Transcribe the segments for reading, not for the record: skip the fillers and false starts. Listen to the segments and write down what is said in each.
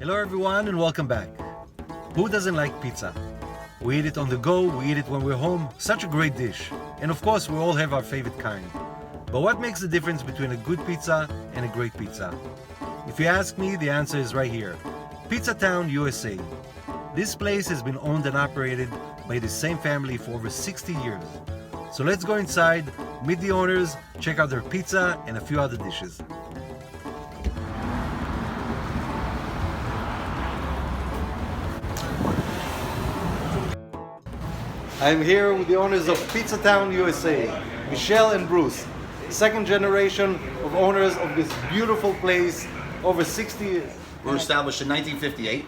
Hello everyone and welcome back. Who doesn't like pizza? We eat it on the go, we eat it when we're home, such a great dish. And of course we all have our favorite kind. But what makes the difference between a good pizza and a great pizza? If you ask me, the answer is right here. Pizza Town, USA. This place has been owned and operated by the same family for over 60 years. So let's go inside, meet the owners, check out their pizza and a few other dishes. I'm here with the owners of Pizza Town, USA, Michelle and Bruce, second generation of owners of this beautiful place, over 60 years. We were established in 1958.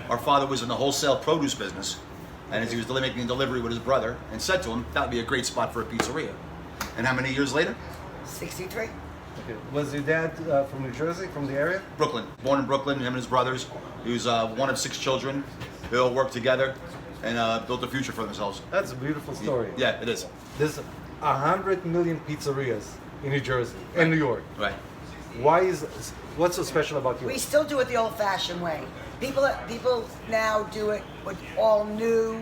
Our father was in the wholesale produce business, and as he was making delivery with his brother, and said to him, that would be a great spot for a pizzeria. And how many years later? 63. Okay. Was your dad from New Jersey, from the area? Brooklyn. Born in Brooklyn, him and his brothers. He was one of 6 children. They all worked together and built a future for themselves. That's a beautiful story. Yeah, it is. There's 100 million pizzerias in New Jersey and New York. Right. What's so special about you? We still do it the old-fashioned way. People now do it with all new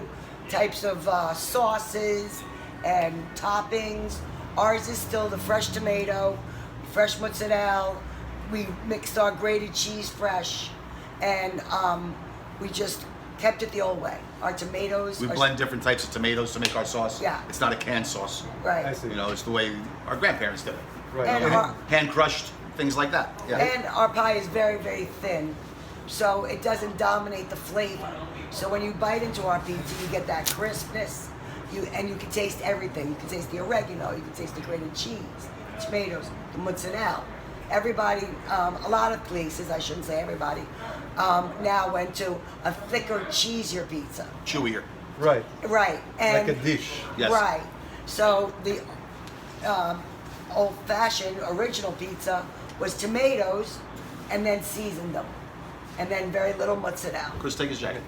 types of sauces and toppings. Ours is still the fresh tomato, fresh mozzarella. We mixed our grated cheese fresh, and we just kept it the old way. Our tomatoes. We blend different types of tomatoes to make our sauce. Yeah. It's not a canned sauce. Right. I see. You know, it's the way our grandparents did it. Right. And Okay. our, Hand crushed, things like that. Yeah. And our pie is very, very thin, so it doesn't dominate the flavor. So when you bite into our pizza, you get that crispness, and you can taste everything. You can taste the oregano, you can taste the grated cheese, tomatoes, the mozzarella. Everybody, a lot of places, I shouldn't say everybody, now went to a thicker, cheesier pizza. Chewier. Right. Right. And Like a dish. Yes. Right. So the old-fashioned original pizza was tomatoes and then seasoned them. And then very little mozzarella. Chris, take his jacket.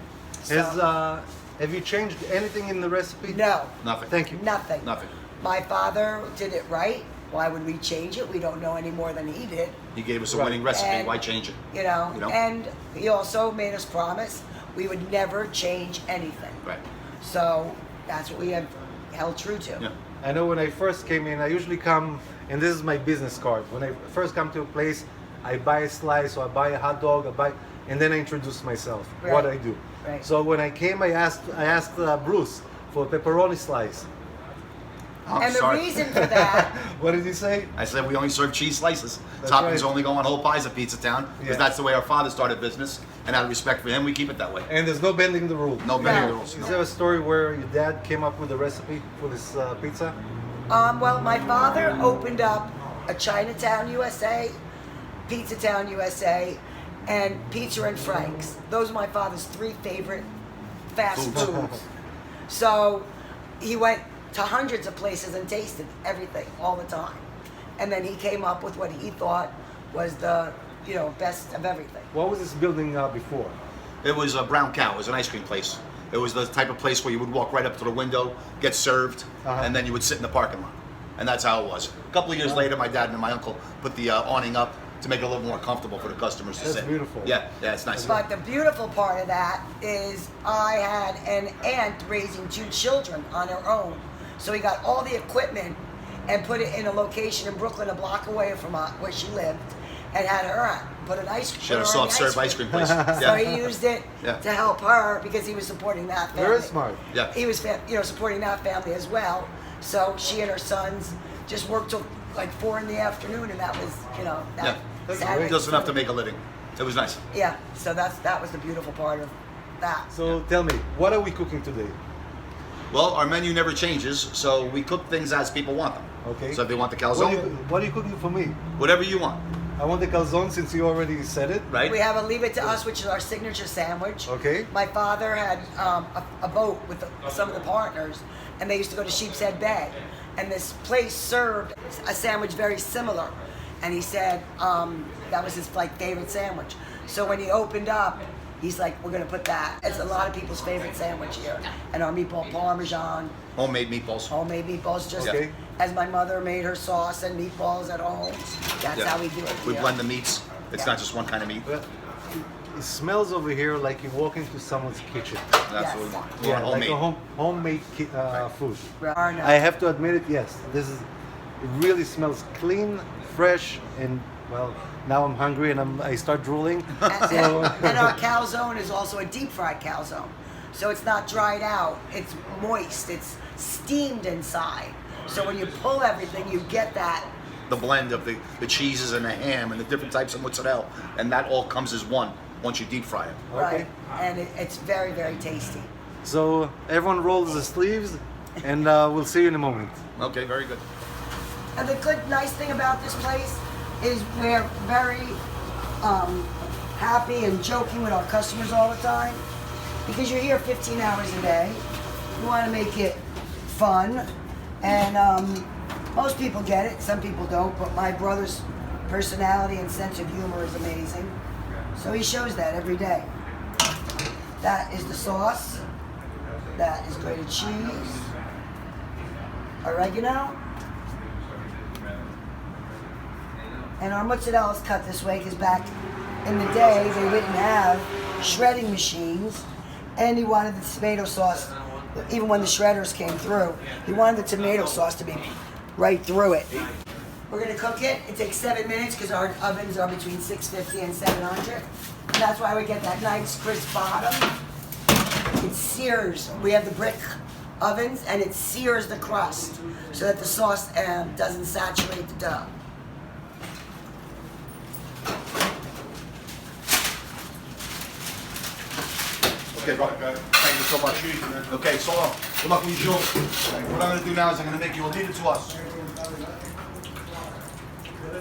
Have you changed anything in the recipe? No, Nothing. Thank you. nothing. Nothing. My father did it right. Why would we change it? We don't know any more than he did. He gave us a Right. winning recipe. And, Why change it? You know, You know? and he also made us promise we would never change anything. Right. So that's what we have held true to. Yeah. I know when I first came in, I usually come, and this is my business card. When I first come to a place, I buy a slice or I buy a hot dog, and then I introduce myself, what Right. I do. Right. So when I came, I asked Bruce for a pepperoni slice. I'm And the sorry. reason for that, What did he say? I said we only serve cheese slices. That's Toppings right. only go on whole pies at Pizza Town because Yeah. that's the way our father started business. And out of respect for him, we keep it that way. And there's no bending the rule. No bending the No. rules. Is No. there a story where your dad came up with a recipe for this pizza? well, my father opened up a Chinatown, USA, Pizza Town, USA, and Pizza and Frank's. Those are my father's 3 favorite fast Foods. foods. So he went to hundreds of places and tasted everything all the time. And then he came up with what he thought was the, best of everything. What was this building before? It was a Brown Cow. It was an ice cream place. It was the type of place where you would walk right up to the window, get served, and then you would sit in the parking lot. And that's how it was. A couple of years later, my dad and my uncle put the awning up to make it a little more comfortable for the customers to That's sit. beautiful. Yeah, it's nice. But the beautiful part of that is I had an aunt raising 2 children on her own. So he got all the equipment and put it in a location in Brooklyn, a block away from where she lived, and had her put an ice cream. She had a soft serve ice cream place. So Yeah. he used it Yeah. to help her because he was supporting that family. Very smart. Yeah. He was, supporting that family as well. So she and her sons just worked till like 4 in the afternoon, and that was, Yeah. That's Saturday. great. Just enough to make a living. It was nice. Yeah. So that was the beautiful part of that. So tell me, what are we cooking today? Well, our menu never changes, so we cook things as people want them. Okay. So if they want the What calzone, are you cooking for me? whatever you want, I want the calzone since you already said it. right? We have a Leave It to Us, which is our signature sandwich. Okay. My father had a boat with some of the partners, and they used to go to Sheep's Head Bay. And this place served a sandwich very similar. And he said that was his favorite sandwich. So when he opened up, he's like, we're gonna put that. It's a lot of people's favorite sandwich here. And our meatball parmesan, Homemade meatballs. homemade meatballs, just Okay. as my mother made her sauce and meatballs at home. That's Yeah. how we do it. We here. blend the meats. It's Yeah. not just one kind of meat. it smells over here like you walk into someone's kitchen. That's Yes. what we want. We Yeah, want like homemade. a homemade food. Right. I have to admit it, yes. This is, it really smells clean, fresh, and well, now I'm hungry and I start drooling. So, And our calzone is also a deep fried calzone. So it's not dried out, it's moist, it's steamed inside. So when you pull everything, you get that. The blend of the cheeses and the ham and the different types of mozzarella, and that all comes as one once you deep fry it. Right. And it's very, very tasty. so everyone rolls the sleeves, and we'll see you in a moment. Okay, very good. And the good, nice thing about this place is we're very happy and joking with our customers all the time because you're here 15 hours a day. You want to make it fun, and most people get it, some people don't, but my brother's personality and sense of humor is amazing. So he shows that every day. That is the sauce. That is grated cheese, oregano, and our mozzarella is cut this way because back in the day they didn't have shredding machines, and he wanted the tomato sauce, even when the shredders came through, he wanted the tomato sauce to be right through it. We're gonna cook it. It takes 7 minutes because our ovens are between 650 and 700. And that's why we get that nice crisp bottom. It sears. We have the brick ovens, and it sears the crust so that the sauce doesn't saturate the dough. Okay, brother. Thank you so much. Okay, so good luck with your show. What I'm gonna do now is I'm gonna make you a lead it to us.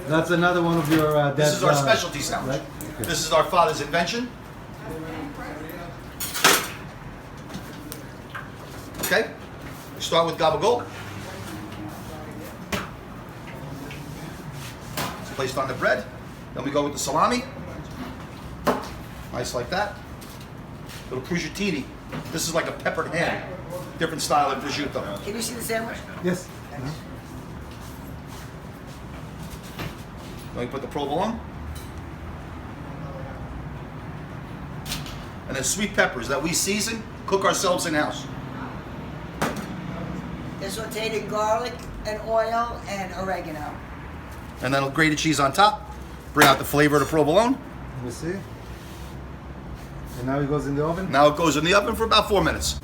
That's another one of your This is our specialty sandwich. right? Okay. This is our father's invention. Okay, we start with gabagool. It's placed on the bread. Then we go with the salami. Nice like that. Little prosciutini. This is like a peppered ham. Different style of prosciutto. Can you see the sandwich? Yes. Then we put the provolone. And then sweet peppers that we season, cook ourselves in-house. They're sauteed in garlic and oil and oregano. And then grated cheese on top. Bring out the flavor of the provolone. Let me see. And now it goes in the oven? Now it goes in the oven for about 4 minutes.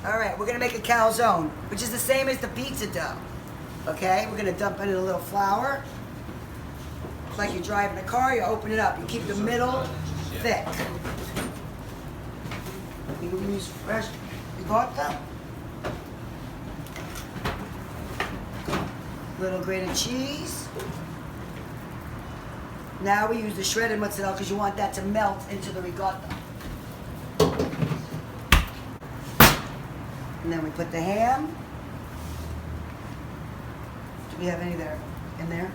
All right, we're gonna make a calzone, which is the same as the pizza dough. Okay, we're gonna dump in a little flour. It's like you're driving a car, you open it up. You keep the middle thick. You can use fresh ricotta. Little grated cheese. Now we use the shredded mozzarella because you want that to melt into the ricotta. And then we put the ham. Do we have any there? In there?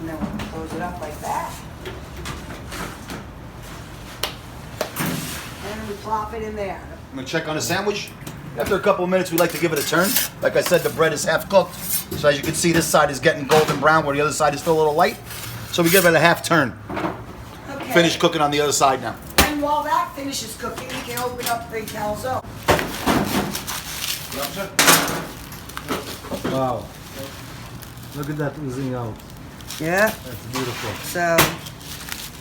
And then we'll close it up like that. And we plop it in there. I'm gonna check on the sandwich. After a couple of minutes, we like to give it a turn. Like I said, the bread is half cooked. So as you can see, this side is getting golden brown where the other side is still a little light. So we give it a half turn. Okay. Finish cooking on the other side now. And while that finishes cooking, we can open up the calzone. Wow. Look at that oozing out. Yeah. That's beautiful. So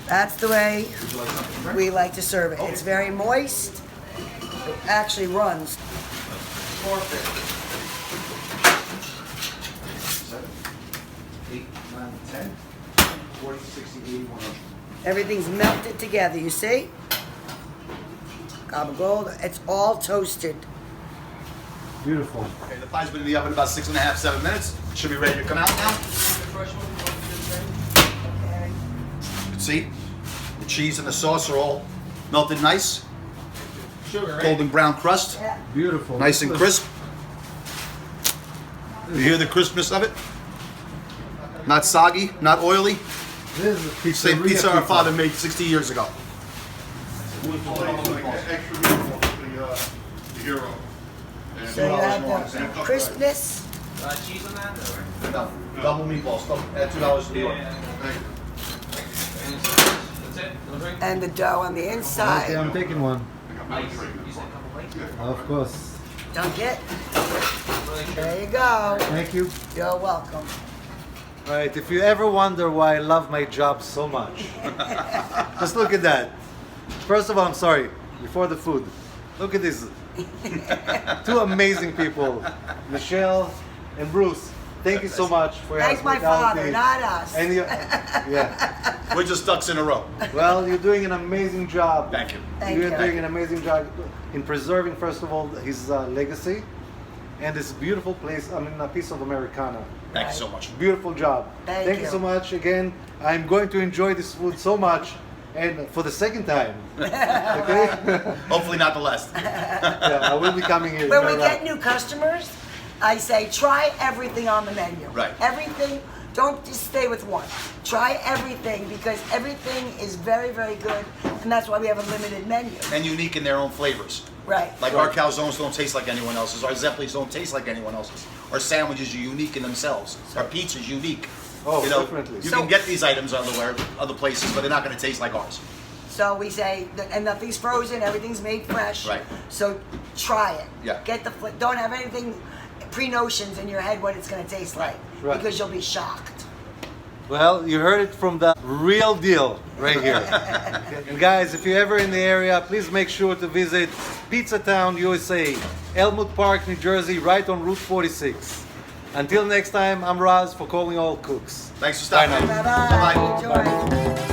that's the way we like to serve it. It's very moist. It actually runs. 4, 8, 9, 10, 40, 60, 80, 100. Everything's melted together, you see? Gabagool, it's all toasted. Beautiful. Okay, the pie's been in the oven about 6.5, 7 minutes. Should be ready to come out now. Okay. You can see the cheese and the sauce are all melted nice. Golden brown crust, Yeah. Beautiful. nice and crisp. You hear the crispness of it? Not soggy, not oily. This is Same pizzeria pizza our father made 60 years ago. Extra meatball for the hero. And So you have the crispness. Cheese on that, or? No, double meatballs, at $2 for the order. Thank you. That's it? No drink? And the dough on the inside. Okay, I'm taking one. Ice. You said a couple plates? Of course. Dunk it. There you go. Thank you. You're welcome. All right, if you ever wonder why I love my job so much, just look at that. First of all, I'm sorry, before the food, look at this. Two amazing people, Michelle and Bruce. Thank you so much for your Thanks my father, hospitality. not us. And yeah, We're just ducks in a row. well, you're doing an amazing job. Thank you. Thank You're you. doing an amazing job in preserving, first of all, his legacy and this beautiful place, a piece of Americana. Thank you so much. Beautiful job. Thank you you. so much again. I'm going to enjoy this food so much, and for the second time. Okay? Hopefully not the last. Yeah, I will be coming here. When You're we right. get new customers, I say try everything on the menu. Right. Everything. Don't just stay with one. Try everything because everything is very, very good, and that's why we have a limited menu. And unique in their own flavors. Right. Like our calzones don't taste like anyone else's. Our zeppelis don't taste like anyone else's. Our sandwiches are unique in themselves. Our pizza's unique. Oh, You know, definitely. You So- can get these items other places, but they're not going to taste like ours. So we say, and nothing's frozen, everything's made fresh. Right. So try it. Yeah. Get the don't have anything pre-notions in your head what it's going to taste like Right. because you'll be shocked. Well, you heard it from the real deal right here. And guys, if you're ever in the area, please make sure to visit Pizza Town, USA, Elmwood Park, New Jersey, right on Route 46. Until next time, I'm Raz for Calling All Cooks. Thanks for stopping Bye in. now. Bye-bye. Bye-bye. Enjoy.